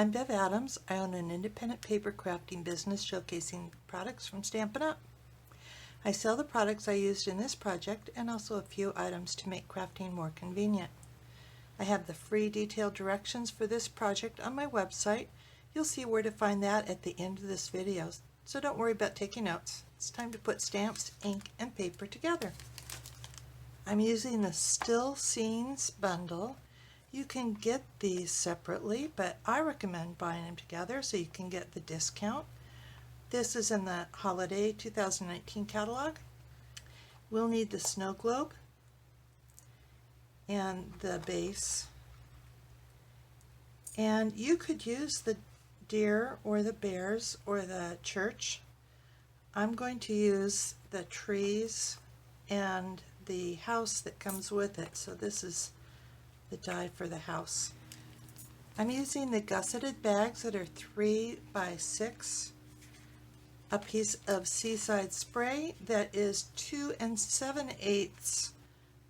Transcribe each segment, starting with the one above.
I'm Bev Adams. I own an independent paper crafting business showcasing products from Stampin' Up! I sell the products I used in this project and also a few items to make crafting more convenient. I have the free detailed directions for this project on my website. You'll see where to find that at the end of this video, so don't worry about taking notes. It's time to put stamps, ink, and paper together. I'm using the Still Scenes bundle. You can get these separately, but I recommend buying them together so you can get the discount. This is in the Holiday 2019 catalog. We'll need the snow globe and the base. And you could use the deer or the bears or the church. I'm going to use the trees and the house that comes with it. So this is the die for the house. I'm using the gusseted bags that are 3 by 6, a piece of Seaside spray that is 2 7/8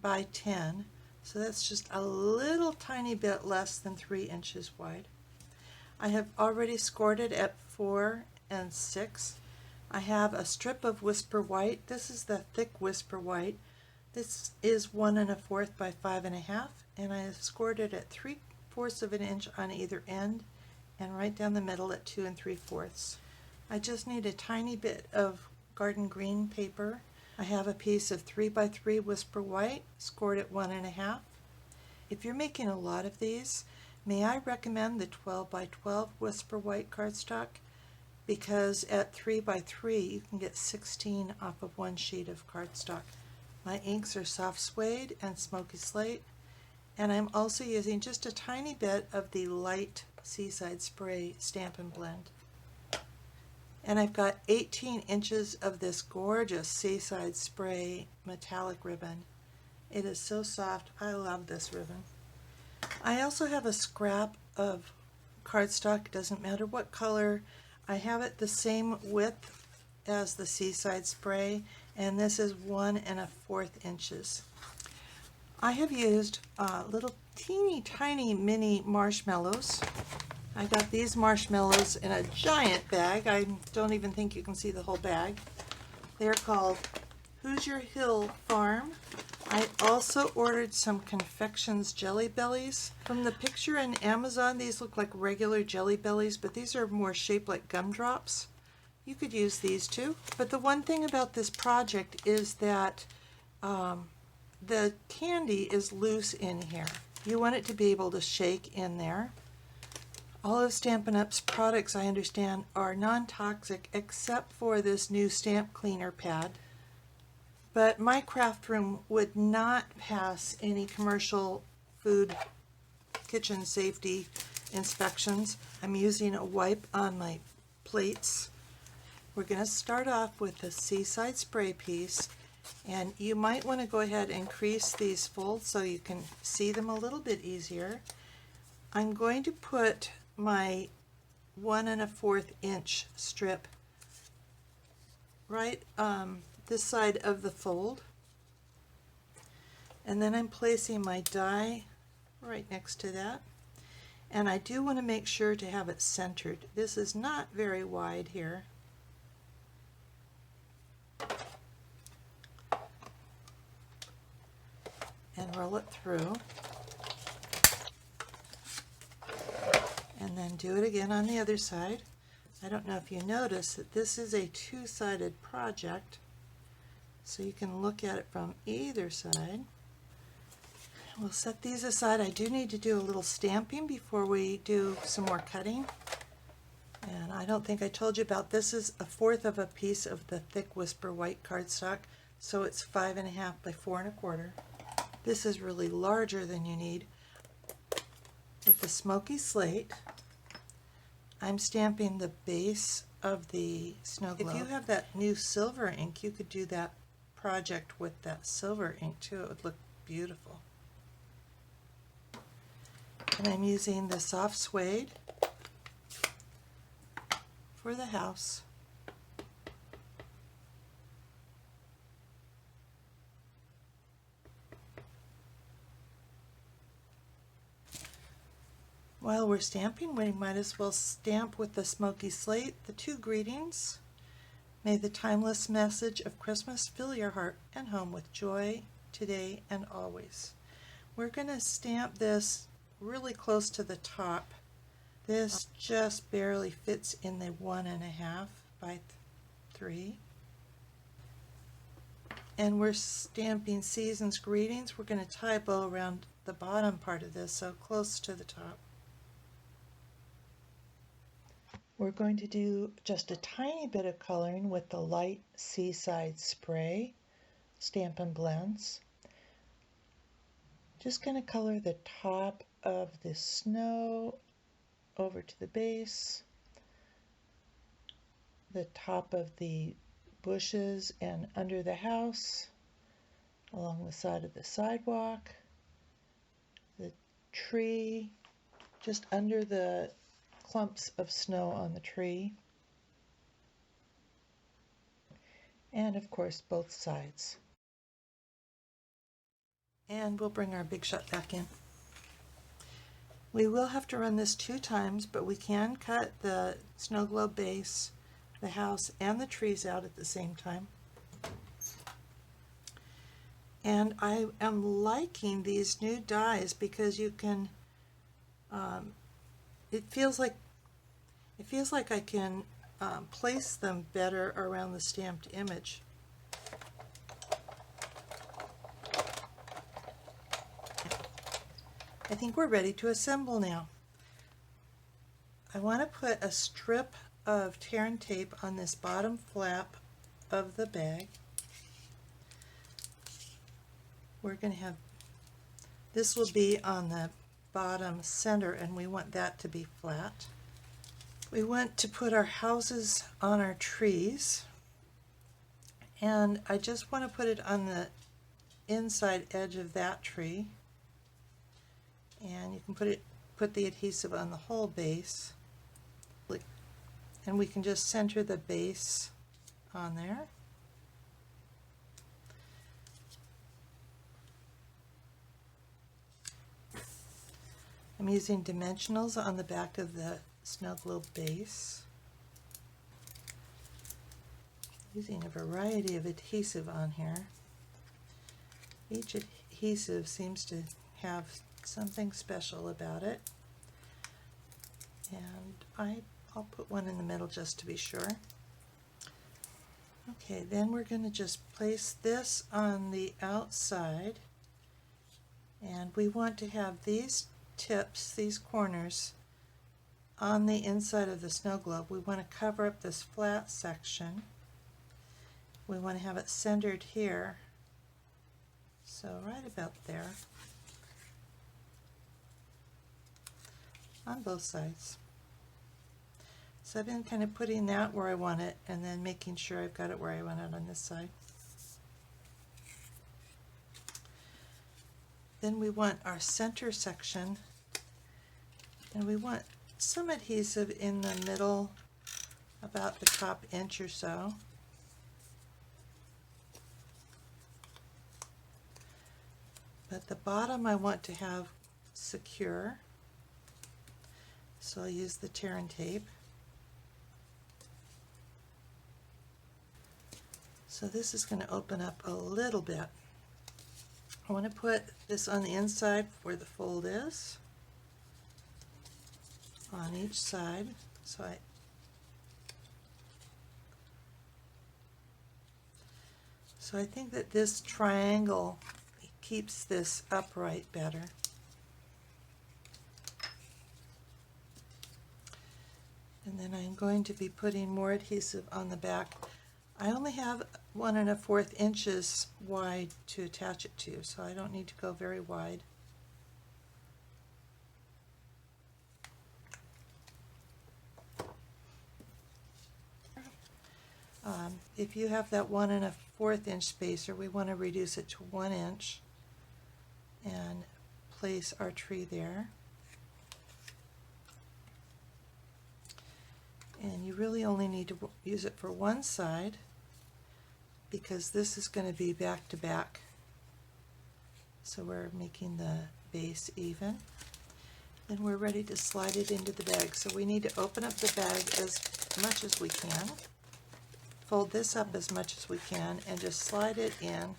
by 10, so that's just a little tiny bit less than 3 inches wide. I have already scored it at 4 and 6. I have a strip of Whisper White. This is the thick Whisper White. This is 1 1/4 by 5 1/2, and I have scored it at 3/4 of an inch on either end and right down the middle at 2 3/4. I just need a tiny bit of garden green paper. I have a piece of 3 by 3 Whisper White, scored at 1 1/2. If you're making a lot of these, may I recommend the 12 by 12 Whisper White cardstock, because at 3 by 3 you can get 16 off of one sheet of cardstock. My inks are soft suede and smoky slate, and I'm also using just a tiny bit of the light Seaside spray Stampin' Blend. And I've got 18 inches of this gorgeous Seaside spray metallic ribbon. It is so soft. I love this ribbon. I also have a scrap of cardstock. Doesn't matter what color. I have it the same width as the Seaside spray, and this is 1 1/4 inches. I have used little teeny tiny mini marshmallows. I got these marshmallows in a giant bag. I don't even think you can see the whole bag. They're called Hoosier Hill Farm. I also ordered some Confections Jelly Bellies. From the picture in Amazon, these look like regular Jelly Bellies, but these are more shaped like gumdrops. You could use these too. But the one thing about this project is that the candy is loose in here. You want it to be able to shake in there. All of Stampin' Up's products, I understand, are non-toxic except for this new stamp cleaner pad. But my craft room would not pass any commercial food kitchen safety inspections. I'm using a wipe on my plates. We're going to start off with the Seaside spray piece, and you might want to go ahead and crease these folds so you can see them a little bit easier. I'm going to put my 1 1/4 inch strip right this side of the fold, and then I'm placing my die right next to that, and I do want to make sure to have it centered. This is not very wide here. And roll it through, and then do it again on the other side. I don't know if you notice that this is a two-sided project, so you can look at it from either side. We'll set these aside. I do need to do a little stamping before we do some more cutting. And I don't think I told you about this. Is 1/4 of a piece of the thick Whisper White cardstock, so it's 5 1/2 by 4 1/4. This is really larger than you need. With the smoky slate, I'm stamping the base of the snow globe. If you have that new silver ink, you could do that project with that silver ink too. It would look beautiful. And I'm using the soft suede for the house. While we're stamping, we might as well stamp with the smoky slate the two greetings. May the timeless message of Christmas fill your heart and home with joy today and always. We're going to stamp this really close to the top. This just barely fits in the 1.5 by 3. And we're stamping Season's Greetings. We're going to tie a bow around the bottom part of this, so close to the top. We're going to do just a tiny bit of coloring with the light Seaside Spray Stampin' Blends. Just going to color the top of the snow over to the base, the top of the bushes and under the house, along the side of the sidewalk, the tree, just under the clumps of snow on the tree, and of course both sides. And we'll bring our big shot back in. We will have to run this 2 times, but we can cut the snow globe base, the house, and the trees out at the same time. And I am liking these new dies because you can, it feels like I can place them better around the stamped image. I think we're ready to assemble now. I want to put a strip of tear and tape on this bottom flap of the bag. We're going to have, this will be on the bottom center, and we want that to be flat. We want to put our houses on our trees, and I just want to put it on the inside edge of that tree, and you can put the adhesive on the whole base, and we can just center the base on there. I'm using dimensionals on the back of the snow globe base. Using a variety of adhesive on here. Each adhesive seems to have something special about it. And I'll put one in the middle just to be sure. Okay, then we're going to just place this on the outside, and we want to have these tips, these corners, on the inside of the snow globe. We want to cover up this flat section. We want to have it centered here, so right about there, on both sides. So I've been kind of putting that where I want it and then making sure I've got it where I want it on this side. Then we want our center section, and we want some adhesive in the middle, about the top inch or so. But the bottom I want to have secure, so I'll use the tear and tape. So this is going to open up a little bit. I want to put this on the inside where the fold is, on each side. So I think that this triangle keeps this upright better. And then I'm going to be putting more adhesive on the back. I only have 1 1/4 inches wide to attach it to, so I don't need to go very wide. If you have that 1 1/4 inch spacer, we want to reduce it to 1 inch and place our tree there. And you really only need to use it for one side, because this is going to be back to back. So we're making the base even. Then we're ready to slide it into the bag. So we need to open up the bag as much as we can, fold this up as much as we can, and just slide it in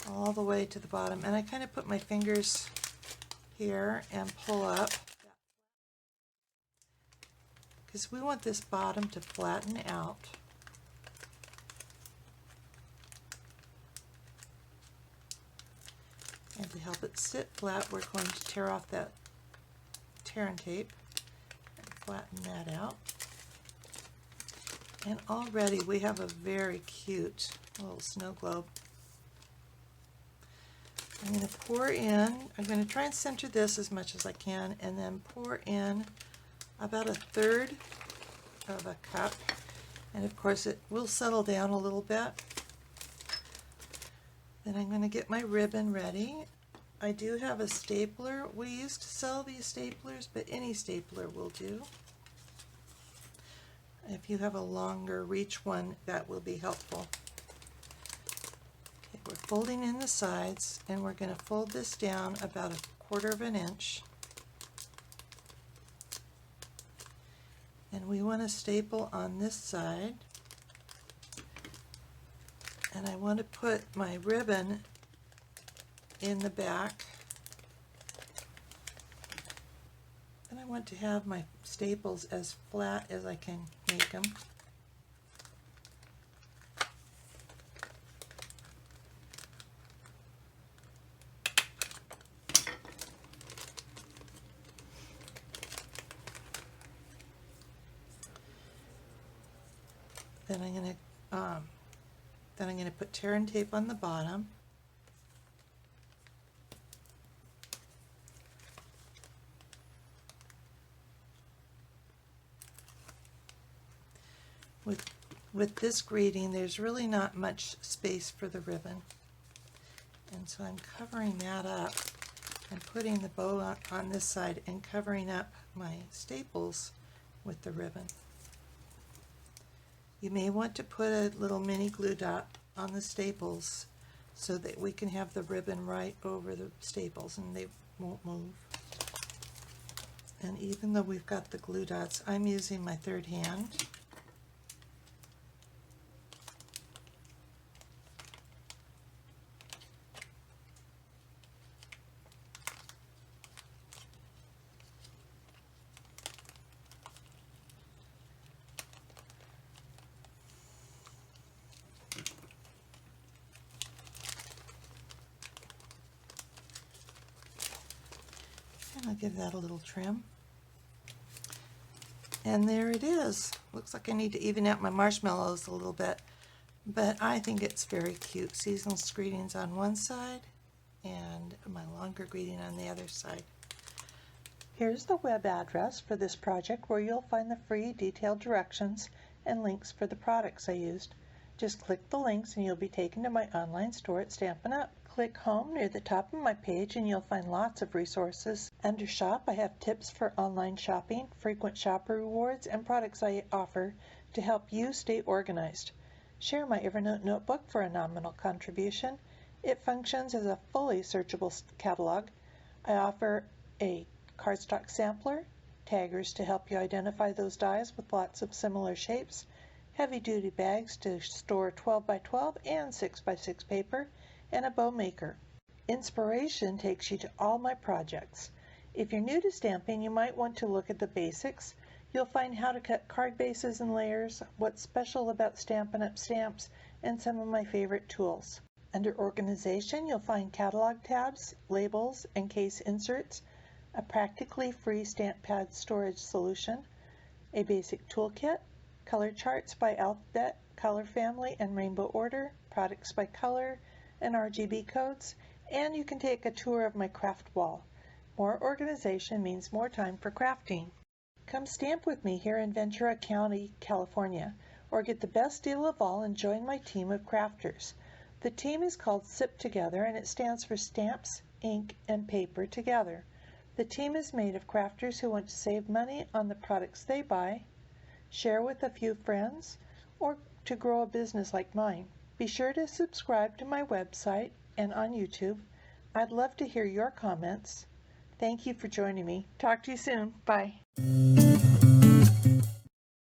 all the way to the bottom. And I kind of put my fingers here and pull up, because we want this bottom to flatten out. And to help it sit flat, we're going to tear off that tear and tape and flatten that out. And already we have a very cute little snow globe. I'm going to pour in, I'm going to try and center this as much as I can, and then pour in about 1/3 of a cup. And of course it will settle down a little bit. Then I'm going to get my ribbon ready. I do have a stapler. We used to sell these staplers, but any stapler will do. If you have a longer reach one, that will be helpful. Okay, we're folding in the sides, and we're going to fold this down about 1/4 of an inch. And we want to staple on this side. And I want to put my ribbon in the back. And I want to have my staples as flat as I can make them. Then I'm going to put tear and tape on the bottom. With this greeting, there's really not much space for the ribbon. And so I'm covering that up and putting the bow on this side and covering up my staples with the ribbon. You may want to put a little mini glue dot on the staples so that we can have the ribbon right over the staples and they won't move. And even though we've got the glue dots, I'm using my 3rd hand. And I'll give that a little trim. And there it is. Looks like I need to even out my marshmallows a little bit, but I think it's very cute. Seasonal greetings on one side and my longer greeting on the other side. Here's the web address for this project where you'll find the free detailed directions and links for the products I used. Just click the links and you'll be taken to my online store at Stampin' Up! Click Home near the top of my page and you'll find lots of resources. Under Shop, I have tips for online shopping, frequent shopper rewards, and products I offer to help you stay organized. Share my Evernote notebook for a nominal contribution. It functions as a fully searchable catalog. I offer a cardstock sampler, taggers to help you identify those dies with lots of similar shapes, heavy-duty bags to store 12 by 12 and 6 by 6 paper, and a bow maker. Inspiration takes you to all my projects. If you're new to stamping, you might want to look at the basics. You'll find how to cut card bases and layers, what's special about Stampin' Up! Stamps, and some of my favorite tools. Under Organization, you'll find catalog tabs, labels, and case inserts, a practically free stamp pad storage solution, a basic toolkit, color charts by alphabet, color family, and rainbow order, products by color, and RGB codes, and you can take a tour of my craft wall. More organization means more time for crafting. Come stamp with me here in Ventura County, California, or get the best deal of all and join my team of crafters. The team is called SIP Together, and it stands for Stamps, Ink, and Paper Together. The team is made of crafters who want to save money on the products they buy, share with a few friends, or to grow a business like mine. Be sure to subscribe to my website and on YouTube. I'd love to hear your comments. Thank you for joining me. Talk to you soon. Bye.